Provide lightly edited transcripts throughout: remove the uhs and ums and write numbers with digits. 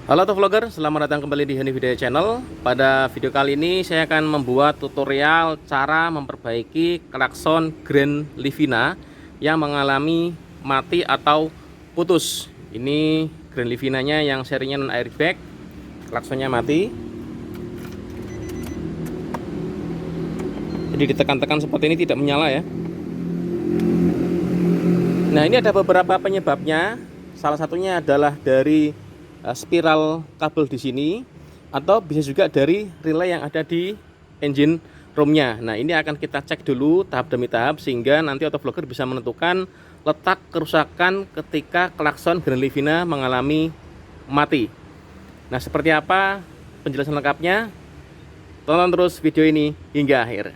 Halo vlogger, selamat datang kembali di Hani Video Channel. Pada video kali ini saya akan membuat tutorial cara memperbaiki klakson Grand Livina yang mengalami mati atau putus. Ini Grand Livinanya yang serinya non airbag, klaksonnya mati. Jadi ditekan-tekan seperti ini tidak menyala ya. Nah, ini ada beberapa penyebabnya. Salah satunya adalah dari spiral kabel di sini, atau bisa juga dari relay yang ada di engine roomnya. Nah, ini akan kita cek dulu tahap demi tahap sehingga nanti autovlogger bisa menentukan letak kerusakan ketika klakson Grand Livina mengalami mati. Nah, seperti apa penjelasan lengkapnya? Tonton terus video ini hingga akhir.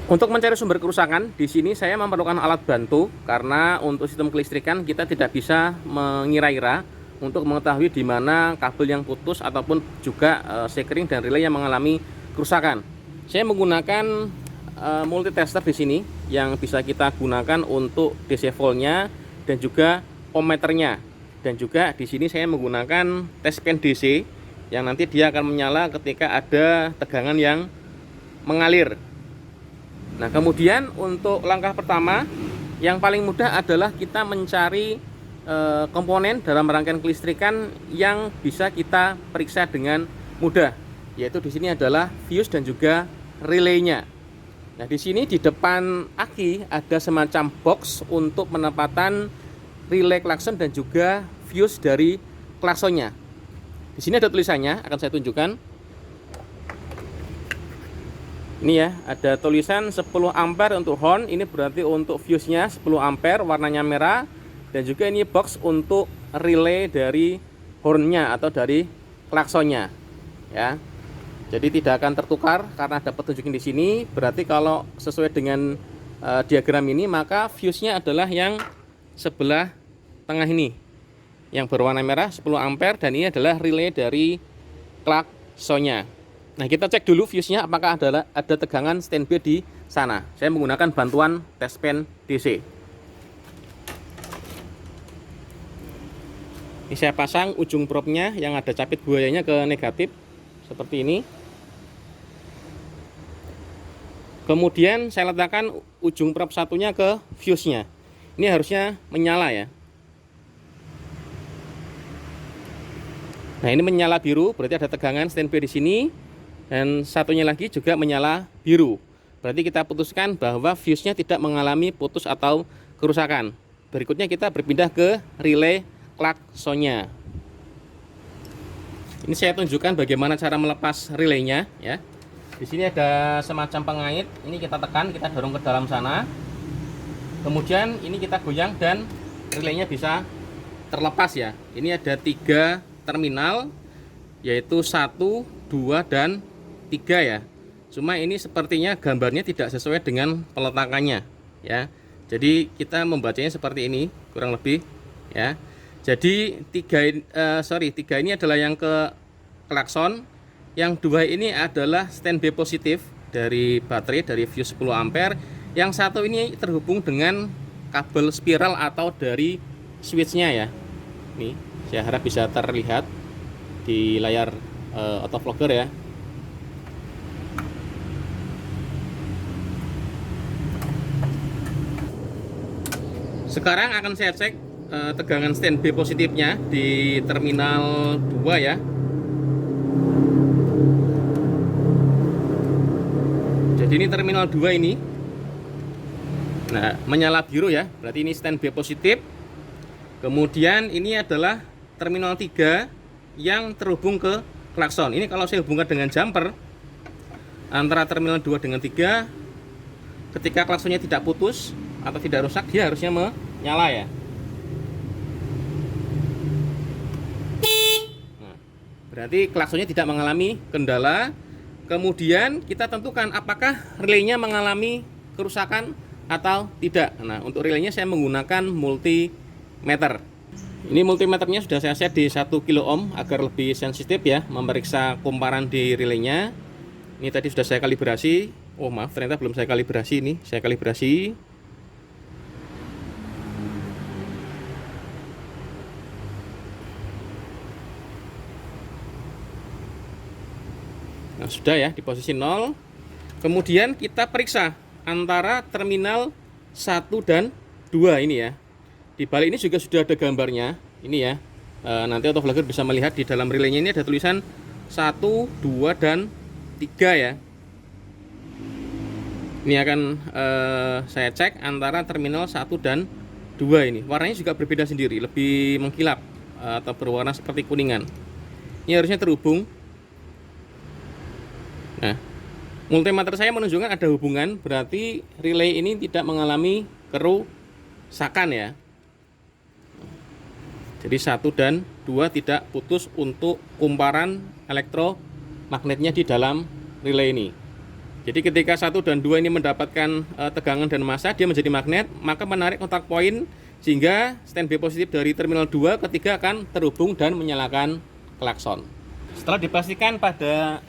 Untuk mencari sumber kerusakan, di sini saya memerlukan alat bantu karena untuk sistem kelistrikan kita tidak bisa mengira-ira untuk mengetahui di mana kabel yang putus ataupun juga sekring dan relay yang mengalami kerusakan. Saya menggunakan multitester di sini yang bisa kita gunakan untuk DC voltnya dan juga ohmmeternya. Dan juga di sini saya menggunakan test pen DC yang nanti dia akan menyala ketika ada tegangan yang mengalir. Nah, kemudian untuk langkah pertama yang paling mudah adalah kita mencari komponen dalam rangkaian kelistrikan yang bisa kita periksa dengan mudah, yaitu di sini adalah fuse dan juga relaynya. Nah, di sini di depan aki ada semacam box untuk penempatan relay klakson dan juga fuse dari klaksonnya. Di sini ada tulisannya, akan saya tunjukkan. Ini ya, ada tulisan 10 ampere untuk horn, ini berarti untuk fuse-nya 10 ampere, warnanya merah. Dan juga ini box untuk relay dari hornnya atau dari klaksonnya ya. Jadi tidak akan tertukar karena ada petunjukin di sini. Berarti kalau sesuai dengan diagram ini, maka fuse-nya adalah yang sebelah tengah ini, yang berwarna merah 10 ampere, dan ini adalah relay dari klaksonnya. Nah, kita cek dulu fuse-nya apakah ada tegangan standby di sana. Saya menggunakan bantuan test pen DC. Ini saya pasang ujung probe-nya yang ada capit buayanya ke negatif seperti ini. Kemudian saya letakkan ujung probe satunya ke fuse-nya. Ini harusnya menyala ya. Nah, ini menyala biru, berarti ada tegangan standby di sini. Dan satunya lagi juga menyala biru. Berarti kita putuskan bahwa fuse-nya tidak mengalami putus atau kerusakan. Berikutnya kita berpindah ke relay klaksonnya. Ini saya tunjukkan bagaimana cara melepas relaynya ya. Di sini ada semacam pengait. Ini kita tekan, kita dorong ke dalam sana. Kemudian ini kita goyang dan relaynya bisa terlepas ya. Ini ada 3 terminal, yaitu 1, 2, dan 3 ya. Cuma ini sepertinya gambarnya tidak sesuai dengan peletakannya ya. Jadi kita membacanya seperti ini kurang lebih ya. Jadi 3 ini adalah yang ke klakson, yang 2 ini adalah standby positif dari baterai dari fuse 10 ampere, yang 1 ini terhubung dengan kabel spiral atau dari switchnya ya. Nih, saya harap bisa terlihat di layar autovlogger ya. Sekarang akan saya cek tegangan standby positifnya di terminal 2 ya. Jadi ini terminal 2 ini. Nah, menyala biru ya, berarti ini standby positif. Kemudian ini adalah terminal 3 yang terhubung ke klakson. Ini kalau saya hubungkan dengan jumper antara terminal 2 dengan 3, ketika klaksonnya tidak putus atau tidak rusak, dia harusnya menyala ya. Nah, berarti klaksonnya tidak mengalami kendala. Kemudian kita tentukan apakah relaynya mengalami kerusakan atau tidak. Nah, untuk relaynya saya menggunakan multimeter. Ini multimeternya sudah saya set di 1 kilo ohm agar lebih sensitif ya, memeriksa kumparan di relaynya. Ini tadi sudah saya kalibrasi Oh maaf, ternyata belum saya kalibrasi ini. Saya kalibrasi. Nah, sudah ya di posisi 0. Kemudian kita periksa antara terminal 1 dan 2 ini ya. Di balik ini juga sudah ada gambarnya. Ini ya. Nanti autovlogger bisa melihat di dalam relaynya ini ada tulisan 1, 2 dan 3 ya. Ini akan saya cek antara terminal 1 dan 2 ini. Warnanya juga berbeda sendiri, lebih mengkilap atau berwarna seperti kuningan. Ini harusnya terhubung. Nah, multimeter saya menunjukkan ada hubungan, berarti relay ini tidak mengalami kerusakan ya. Jadi 1 dan 2 tidak putus untuk kumparan elektromagnetnya di dalam relay ini. Jadi ketika 1 dan 2 ini mendapatkan tegangan dan massa, dia menjadi magnet, maka menarik kontak poin sehingga standby positif dari terminal 2 ketiga akan terhubung dan menyalakan klakson. Setelah dipastikan pada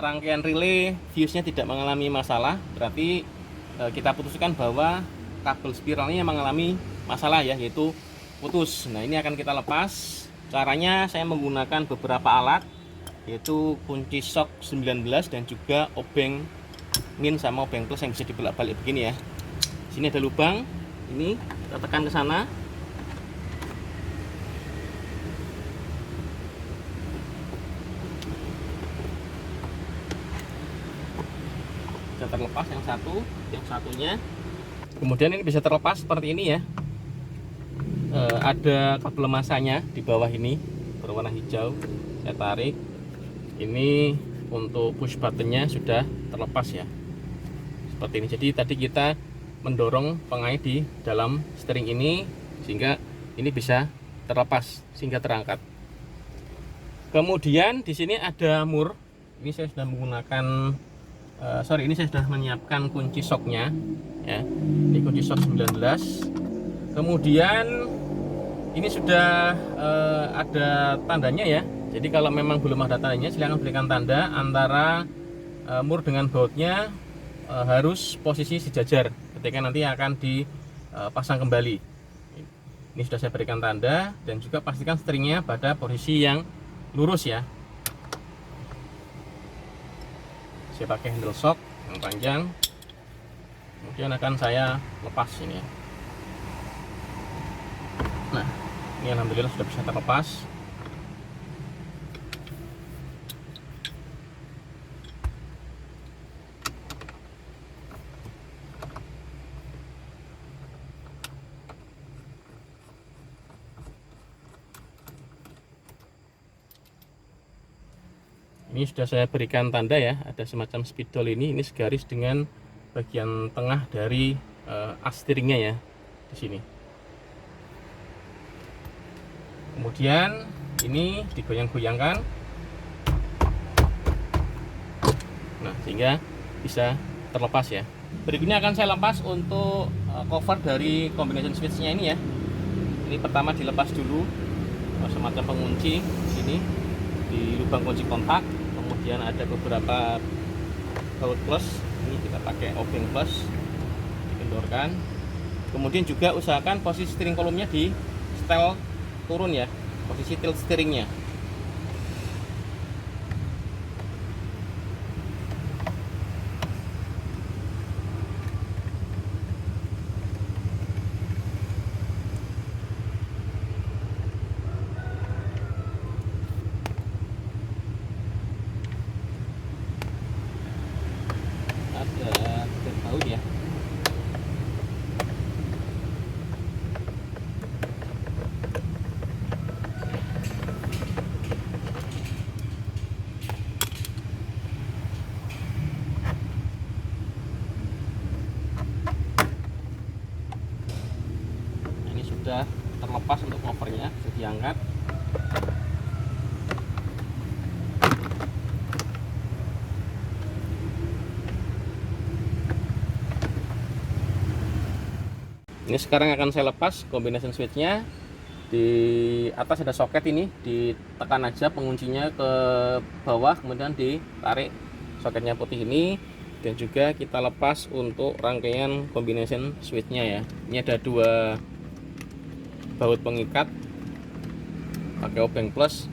rangkaian relay fuse-nya tidak mengalami masalah, berarti kita putuskan bahwa kabel spiralnya mengalami masalah ya, yaitu putus. Nah, ini akan kita lepas. Caranya saya menggunakan beberapa alat, yaitu kunci shock 19 dan juga obeng min sama obeng plus yang bisa dibalik-balik begini ya. Sini ada lubang, ini kita tekan ke sana. Bisa terlepas yang satunya. Kemudian ini bisa terlepas seperti ini ya. Ada kabel masanya di bawah ini berwarna hijau. Saya tarik. Ini untuk push buttonnya sudah terlepas ya, seperti ini. Jadi tadi kita mendorong pengait di dalam steering ini sehingga ini bisa terlepas sehingga terangkat. Kemudian di sini ada mur. Ini saya sudah menggunakan ini saya sudah menyiapkan kunci shocknya ya. Ini kunci shock 19. Kemudian ini sudah ada tandanya ya. Jadi kalau memang belum ada tandanya, silahkan berikan tanda antara mur dengan bautnya harus posisi sejajar ketika nanti akan dipasang kembali. Ini sudah saya berikan tanda, dan juga pastikan steeringnya pada posisi yang lurus ya. Saya pakai handle shock yang panjang, kemudian akan saya lepas ini. Nah, ini alhamdulillah sudah bisa terlepas. Ini sudah saya berikan tanda ya, ada semacam spidol ini segaris dengan bagian tengah dari as steeringnya ya, di sini. Kemudian ini digoyang-goyangkan, nah sehingga bisa terlepas ya. Berikutnya akan saya lepas untuk cover dari combination switch-nya ini ya. Ini pertama dilepas dulu semacam pengunci di sini di lubang kunci kontak. Kemudian ada beberapa baut plus, ini kita pakai obeng plus, dikendorkan. Kemudian juga usahakan posisi steering kolomnya di setel turun ya, posisi tilt steeringnya. Ada baut ya. Nah, ini sudah terlepas untuk covernya, bisa diangkat. Ini sekarang akan saya lepas combination switch-nya. Di atas ada soket, ini ditekan aja penguncinya ke bawah, kemudian ditarik soketnya putih ini. Dan juga kita lepas untuk rangkaian combination switchnya ya. Ini ada dua baut pengikat pakai obeng plus.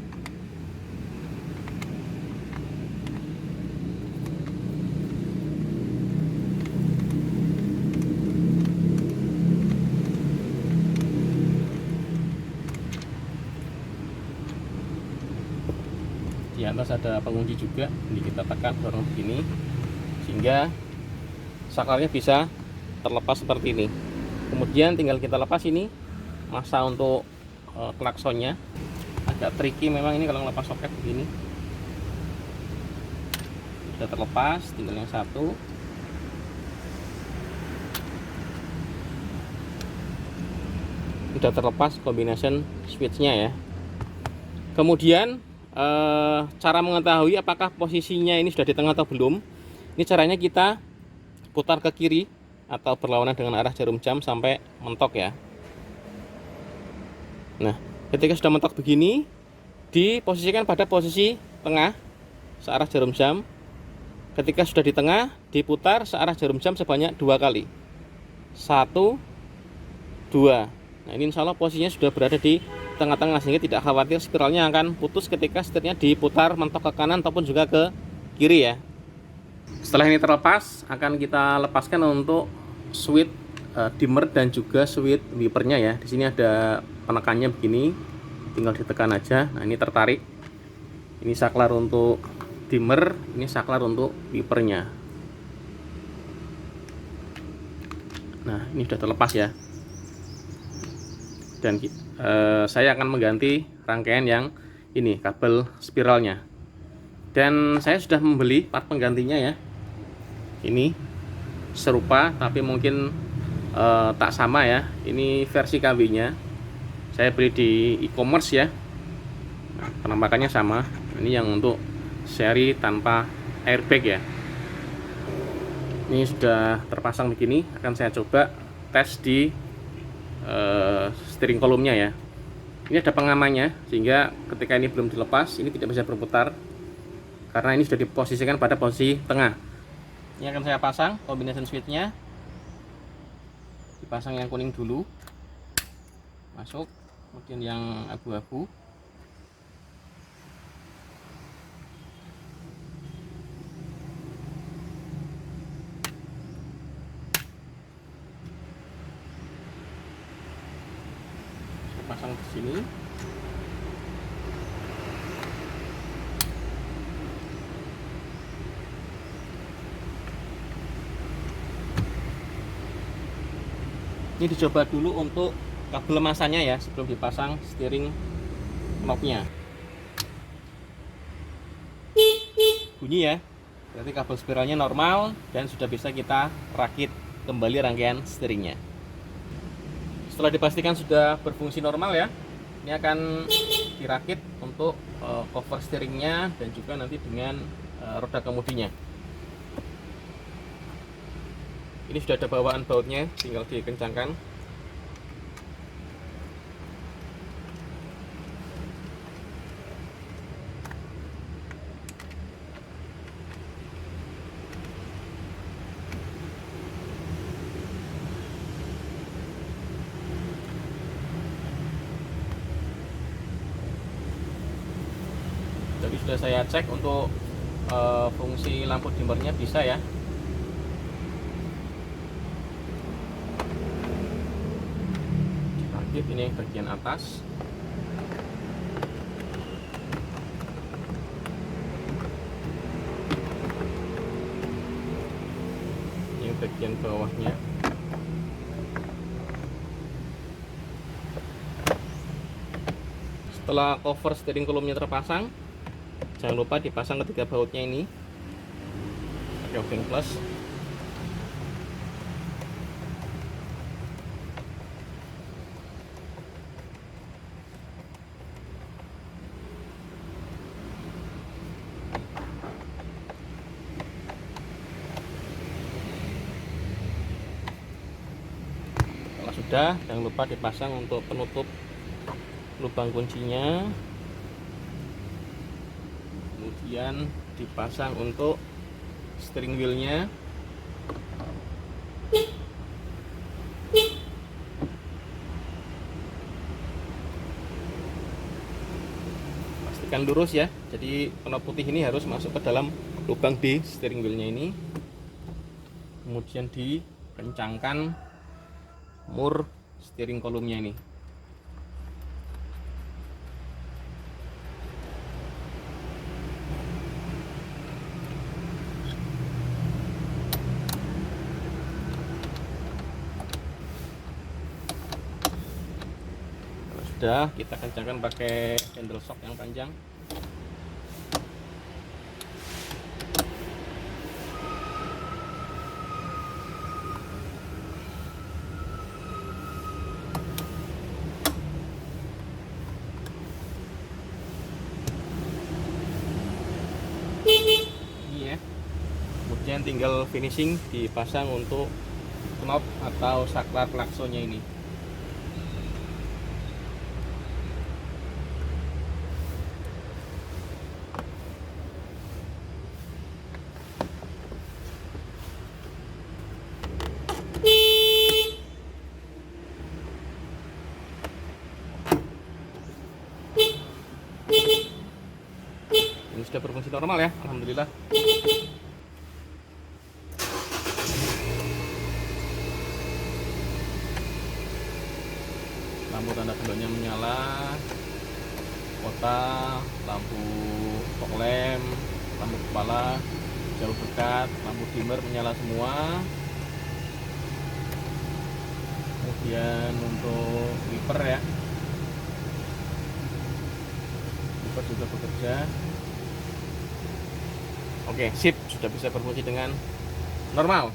Di atas ada pengunci juga, ini kita tekan dorong begini sehingga saklarnya bisa terlepas seperti ini. Kemudian tinggal kita lepas ini masa untuk klaksonnya. Agak tricky memang ini kalau ngelepas soket begini. Sudah terlepas, tinggal yang satu. Sudah terlepas combination switchnya ya. Kemudian cara mengetahui apakah posisinya ini sudah di tengah atau belum, ini caranya kita putar ke kiri atau berlawanan dengan arah jarum jam sampai mentok ya. Nah, ketika sudah mentok begini, diposisikan pada posisi tengah searah jarum jam. Ketika sudah di tengah, diputar searah jarum jam sebanyak 2 kali. 1, 2. Nah, ini insya Allah posisinya sudah berada di tengah-tengah sehingga tidak khawatir spiralnya akan putus ketika setirnya diputar mentok ke kanan ataupun juga ke kiri ya. Setelah ini terlepas, akan kita lepaskan untuk switch dimmer dan juga switch wipernya ya. Di sini ada penekannya begini, tinggal ditekan aja. Nah, ini tertarik. Ini saklar untuk dimmer, ini saklar untuk wipernya. Nah, ini sudah terlepas ya. Dan saya akan mengganti rangkaian yang ini kabel spiralnya. Dan saya sudah membeli part penggantinya ya. Ini serupa tapi mungkin tak sama ya. Ini versi KW-nya. Saya beli di e-commerce ya. Nah, penampakannya sama. Ini yang untuk seri tanpa airbag ya. Ini sudah terpasang begini. Akan saya coba tes di steering kolomnya ya. Ini ada pengamannya sehingga ketika ini belum dilepas ini tidak bisa berputar karena ini sudah diposisikan pada posisi tengah. Ini akan saya pasang combination switchnya. Dipasang yang kuning dulu, masuk, kemudian yang abu-abu. Pasang di sini. Ini dicoba dulu untuk kabel masanya ya sebelum dipasang steering knob-nya. Bunyi ya. Berarti kabel spiralnya normal dan sudah bisa kita rakit kembali rangkaian steeringnya. Setelah dipastikan sudah berfungsi normal ya, ini akan dirakit untuk cover steeringnya dan juga nanti dengan roda kemudinya. Ini sudah ada bawaan bautnya, tinggal dikencangkan. Jadi sudah saya cek untuk fungsi lampu dimmernya bisa ya. Rakit ini bagian atas. Ini bagian bawahnya. Setelah cover steering column-nya terpasang, jangan lupa dipasang ketiga bautnya ini pakai obeng plus. Kalau sudah, jangan lupa dipasang untuk penutup lubang kuncinya. Kemudian dipasang untuk steering wheelnya. Pastikan lurus ya, jadi knop putih ini harus masuk ke dalam lubang di steering wheelnya ini. Kemudian dikencangkan mur steering kolumnya ini. Kalau sudah, kita kencangkan pakai handle shock yang panjang. Ini ya. Kemudian tinggal finishing dipasang untuk knop atau saklar klaksonnya ini. Ini sudah berfungsi normal ya, alhamdulillah. Lampu tanda tandanya menyala, kota, lampu fog lamp, lampu kepala, jauh dekat, lampu dimmer menyala semua. Kemudian untuk wiper ya, wiper juga bekerja. Oke, sip, sudah bisa berfungsi dengan normal.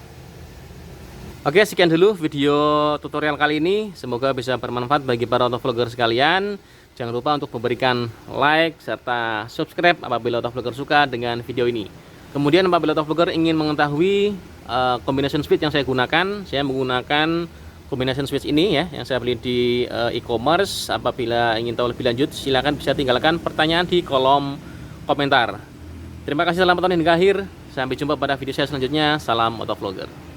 Oke, sekian dulu video tutorial kali ini. Semoga bisa bermanfaat bagi para autovlogger sekalian. Jangan lupa untuk memberikan like serta subscribe apabila autovlogger suka dengan video ini. Kemudian apabila autovlogger ingin mengetahui combination switch yang saya gunakan, saya menggunakan combination switch ini ya, yang saya beli di e-commerce. Apabila ingin tahu lebih lanjut, silakan bisa tinggalkan pertanyaan di kolom komentar. Terima kasih, selamat tonton hingga akhir. Sampai jumpa pada video saya selanjutnya. Salam autovlogger.